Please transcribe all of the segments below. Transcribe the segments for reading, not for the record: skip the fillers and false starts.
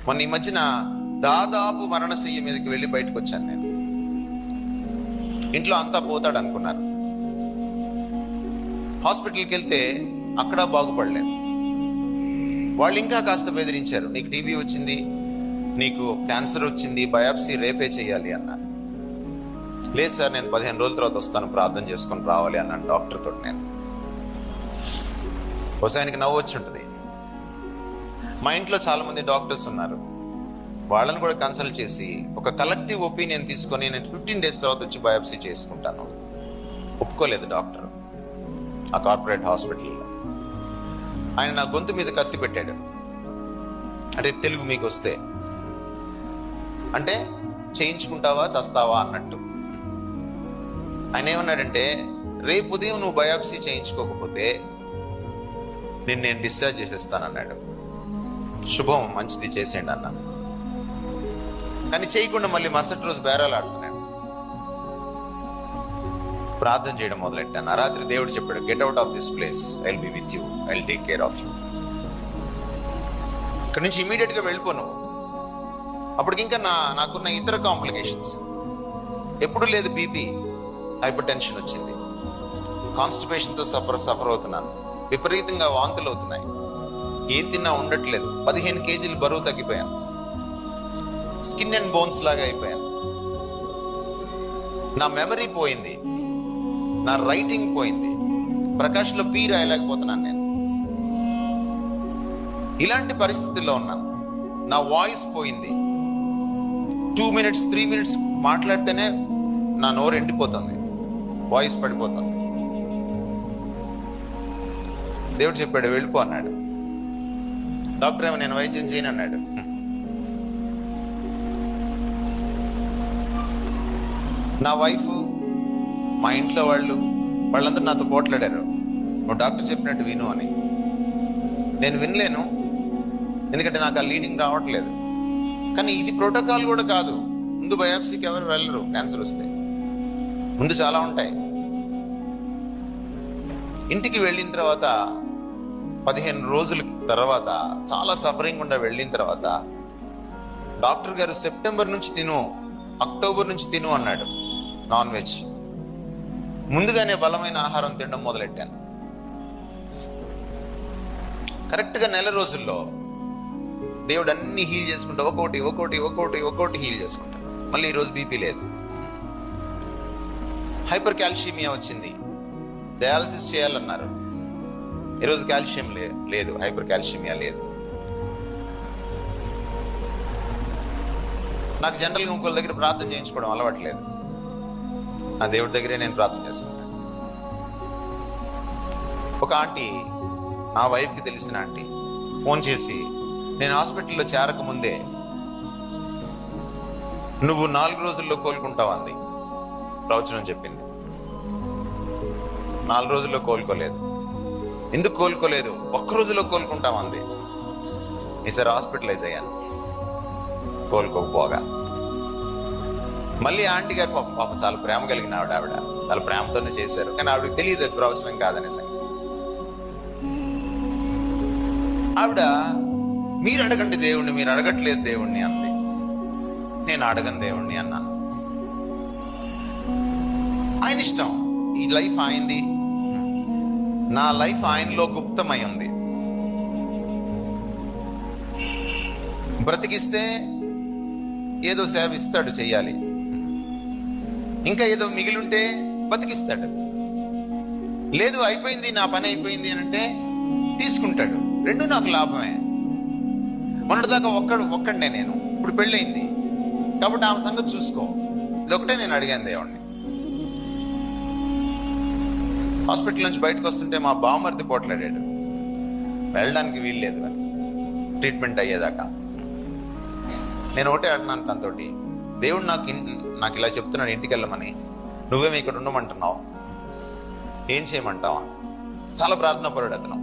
మొన్న ఈ మధ్యన దాదాపు మరణశయ్య మీదకి వెళ్ళి బయటకు వచ్చాను నేను. ఇంట్లో అంతా పోతాడు అనుకున్నారు. హాస్పిటల్కి వెళ్తే అక్కడ బాగుపడలేదు. వాళ్ళు ఇంకా కాస్త బెదిరించారు, నీకు టీబీ వచ్చింది, నీకు క్యాన్సర్ వచ్చింది, బయాప్సీ రేపే చేయాలి అన్నారు. లేదు సార్, నేను 15 రోజుల తర్వాత వస్తాను, ప్రార్థన చేసుకొని రావాలి అన్నాను డాక్టర్ తోటి. నేను ఆయనకి నవ్వు వచ్చి ఉంటుంది. మా ఇంట్లో చాలా మంది డాక్టర్స్ ఉన్నారు, వాళ్ళని కూడా కన్సల్ట్ చేసి ఒక కలెక్టివ్ ఒపీనియన్ తీసుకొని నేను 15 డేస్ తర్వాత వచ్చి బయాప్సీ చేసుకుంటాను. ఒప్పుకోలేదు డాక్టర్ ఆ కార్పొరేట్ హాస్పిటల్లో. ఆయన నా గొంతు మీద కత్తి పెట్టాడు. అంటే తెలుగు మీకు వస్తే అంటే చేయించుకుంటావా చస్తావా అన్నట్టు. ఆయన ఏమన్నాడంటే, రేపు ఉదయం నువ్వు బయాప్సీ చేయించుకోకపోతే నేను డిశ్చార్జ్ చేసేస్తానన్నాడు. శుభం, మంచిది, చేసేయండి అన్నాను. కానీ చేయకుండా మళ్ళీ మరుసటి రోజు బేరాలు ఆడుతున్నాడు. ప్రార్థన చేయడం మొదలెట్టాను. ఆ రాత్రి దేవుడు చెప్పాడు, get out of this place, I will be with you, I will take care of you. ఇక్కడ నుంచి ఇమీడియట్ గా వెళ్ళిపోను. అప్పటికి ఇంకా నాకున్న ఇతర కాంప్లికేషన్స్ ఎప్పుడు లేదు. బీపీ, హైపర్ టెన్షన్ వచ్చింది, కాన్స్టిపేషన్తో సఫర్ అవుతున్నాను, విపరీతంగా వాంతులు అవుతున్నాయి, ఏం తిన్నా ఉండట్లేదు, 15 కేజీలు బరువు తగ్గిపోయాను, స్కిన్ అండ్ బోన్స్ లాగా అయిపోయాను, నా మెమరీ పోయింది, నా రైటింగ్ పోయింది, ప్రకాష్లో పీ రాయలేకపోతున్నాను నేను. ఇలాంటి పరిస్థితుల్లో ఉన్నాను. నా వాయిస్ పోయింది. 2 minutes 3 minutes మాట్లాడితేనే నా నోరు ఎండిపోతుంది, వాయిస్ పడిపోతుంది. దేవుడు చెప్పాడు, వెళ్ళిపో అన్నాడు. డాక్టర్ ఏమో నేను వైద్యం చేయను అన్నాడు. నా వైఫ్, మా ఇంట్లో వాళ్ళందరూ నాతో పోట్లాడారు, నువ్వు డాక్టర్ చెప్పినట్టు విను అని. నేను వినలేను, ఎందుకంటే నాకు ఆ లీడింగ్ రావట్లేదు. కానీ ఇది ప్రోటోకాల్ కూడా కాదు. ముందు బయాప్సీకి ఎవరు వెళ్ళరు క్యాన్సర్ వస్తే, ముందు చాలా ఉంటాయి. ఇంటికి వెళ్ళిన తర్వాత 15 రోజుల తర్వాత చాలా సఫరింగ్ ఉండా వెళ్ళిన తర్వాత డాక్టర్ గారు సెప్టెంబర్ నుంచి తిను, అక్టోబర్ నుంచి తిను అన్నాడు నాన్ వెజ్. ముందుగానే బలమైన ఆహారం తినడం మొదలెట్టాను. కరెక్ట్గా నెల రోజుల్లో దేవుడు అన్ని హీల్ చేసుకుంటా, ఒక్కోటి హీల్ చేసుకుంటా. మళ్ళీ ఈరోజు బీపీ లేదు. హైపర్ కాల్షియమియా వచ్చింది, డయాలసిస్ చేయాలన్నారు. ఈరోజు కాల్షియం లేదు, హైపర్ కాల్షియమియా లేదు. నాకు జనరల్గా ఇంకోళ్ళ దగ్గర ప్రార్థన చేయించుకోవడం అలవాట్లేదు. నా దేవుడి దగ్గరే నేను ప్రార్థన చేసుకుంటాను. ఒక ఆంటీ, నా వైఫ్కి తెలిసిన ఆంటీ, ఫోన్ చేసి నేను హాస్పిటల్లో చేరక ముందే నువ్వు 4 రోజుల్లో కోలుకుంటావు అంది. ప్రవచనం చెప్పింది. 4 రోజుల్లో కోలుకోలేదు. ఎందుకు కోలుకోలేదు? 1 రోజులో కోలుకుంటాం అంది. ఈసారి హాస్పిటలైజ్ అయ్యాను కోలుకోకపోగా. మళ్ళీ ఆంటీ గారు పాప చాలా ప్రేమ కలిగిన ఆవిడ చాలా ప్రేమతోనే చేశారు. కానీ ఆవిడకి తెలియదు అది ప్రవచనం కాదనే సంగతి. ఆవిడ, మీరు అడగండి దేవుణ్ణి, మీరు అడగట్లేదు దేవుణ్ణి అంది. నేను అడగను దేవుణ్ణి అన్నాను. ఆయన ఇష్టం, ఈ లైఫ్ ఆయనది, నా లైఫ్ ఆయనలో గుప్తమై ఉంది. బ్రతికిస్తే ఏదో సేవ ఇస్తాడు, చెయ్యాలి. ఇంకా ఏదో మిగిలింటే బతికిస్తాడు. లేదు అయిపోయింది, నా పని అయిపోయింది అని అంటే తీసుకుంటాడు. రెండు నాకు లాభమే. మొన్నటిదాకా ఒక్కడనే నేను, ఇప్పుడు పెళ్ళయింది కాబట్టి ఆమె సంగతి చూసుకో. ఇదొకటే నేను అడిగాను దేవుణ్ణి. హాస్పిటల్ నుంచి బయటకు వస్తుంటే మా బావమరిది పోట్లాడాడు, వెళ్ళడానికి వీల్లేదు అని, ట్రీట్మెంట్ అయ్యేదాకా. నేను ఒకటే అడినాను తనతోటి, దేవుడు నాకు ఇలా చెప్తున్నాడు ఇంటికి వెళ్ళమని, నువ్వేమో ఇక్కడ ఉండమంటున్నావు, ఏం చేయమంటావా? చాలా ప్రార్థన పరుడు అతను.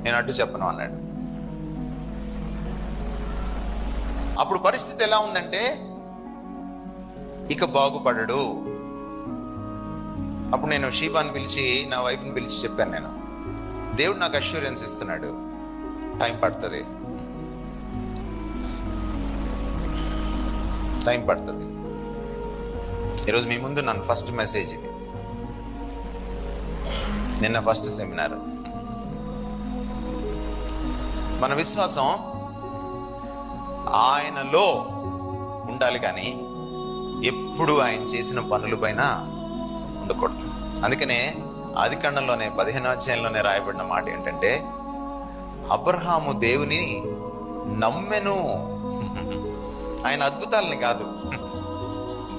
నేను అడ్డు చెప్పను అన్నాడు. అప్పుడు పరిస్థితి ఎలా ఉందంటే ఇక బాగుపడడు. అప్పుడు నేను షీబాని పిలిచి, నా వైఫ్ని పిలిచి చెప్పాను, నేను దేవుడు నాకు అష్యూరెన్స్ ఇస్తున్నాడు, టైం పడుతుంది. టైం పడుతుంది. ఈరోజు మీ ముందు నన్ను ఫస్ట్ మెసేజ్ ఇది, నిన్న ఫస్ట్ సెమినార్. మన విశ్వాసం ఆయనలో ఉండాలి కానీ ఎప్పుడు ఆయన చేసిన పనుల పైన ఉండకూడదు. అందుకనే ఆదికాండంలోనే 15వ అధ్యాయంలోనే రాయబడిన మాట ఏంటంటే, అబ్రహాము దేవుని నమ్మెను. ఆయన అద్భుతాలని కాదు,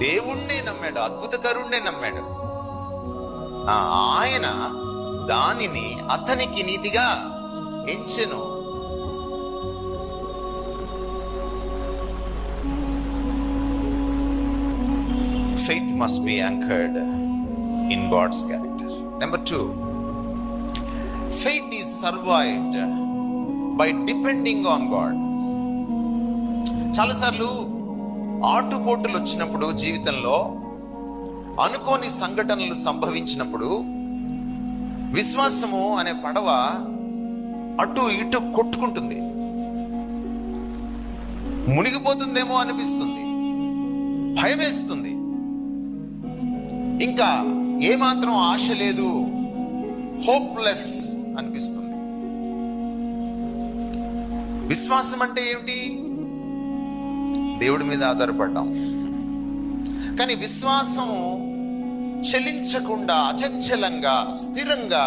దేవుణ్ణే నమ్మాడు, అద్భుతకరుణ్ణే నమ్మాడు. ఆయన దానిని అతనికి నీతిగా ఎంచెను. Faith must be anchored in God's character. Number 2, faith is survived by depending on God. చాలాసార్లు ఆటుపోటులు వచ్చినప్పుడు, జీవితంలో అనుకోని సంఘటనలు సంభవించినప్పుడు విశ్వాసము అనే పడవ అటు ఇటు కొట్టుకుంటుంది, మునిగిపోతుందేమో అనిపిస్తుంది, భయం వేస్తుంది, ఇంకా ఏమాత్రం ఆశ లేదు, హోప్లెస్ అనిపిస్తుంది. విశ్వాసం అంటే ఏమిటి? దేవుడి మీద ఆధారపడ్డాం. కానీ విశ్వాసం చలించకుండా, అచంచలంగా, స్థిరంగా,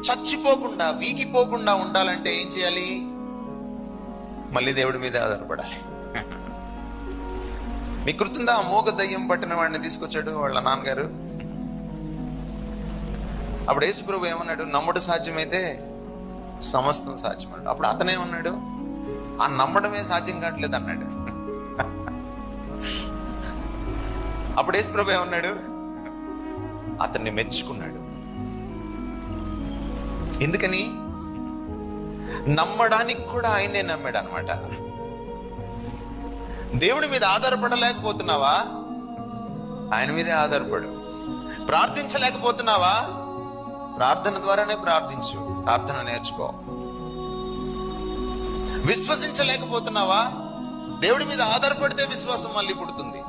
చచ్చిపోకుండా, వీగిపోకుండా ఉండాలంటే ఏం చేయాలి? మళ్ళీ దేవుడి మీద ఆధారపడాలి. మీకు గుర్తుందా, మోగ దయ్యం పట్టిన వాడిని తీసుకొచ్చాడు వాళ్ళ నాన్నగారు. అప్పుడు యేసు ప్రభు ఏమన్నాడు? నమ్ముడు సాధ్యమైతే సమస్తం సాధ్యమన్నాడు. అప్పుడు అతనేమన్నాడు? ఆ నమ్మడమే సాధ్యం కావట్లేదు అన్నాడు. అప్పుడు యేసు ప్రభు ఏమన్నాడు? అతన్ని మెచ్చుకున్నాడు. ఎందుకని? నమ్మడానికి కూడా ఆయనే నమ్మాడు అనమాట. దేవుడి మీద ఆధారపడలేకపోతున్నావా? ఆయన మీదే ఆధారపడు. ప్రార్థించలేకపోతున్నావా? ప్రార్థన ద్వారానే ప్రార్థించు, ప్రార్థన నేర్చుకో. విశ్వసించలేకపోతున్నావా? దేవుడి మీద ఆధారపడితే విశ్వాసం మళ్ళీ పుడుతుంది.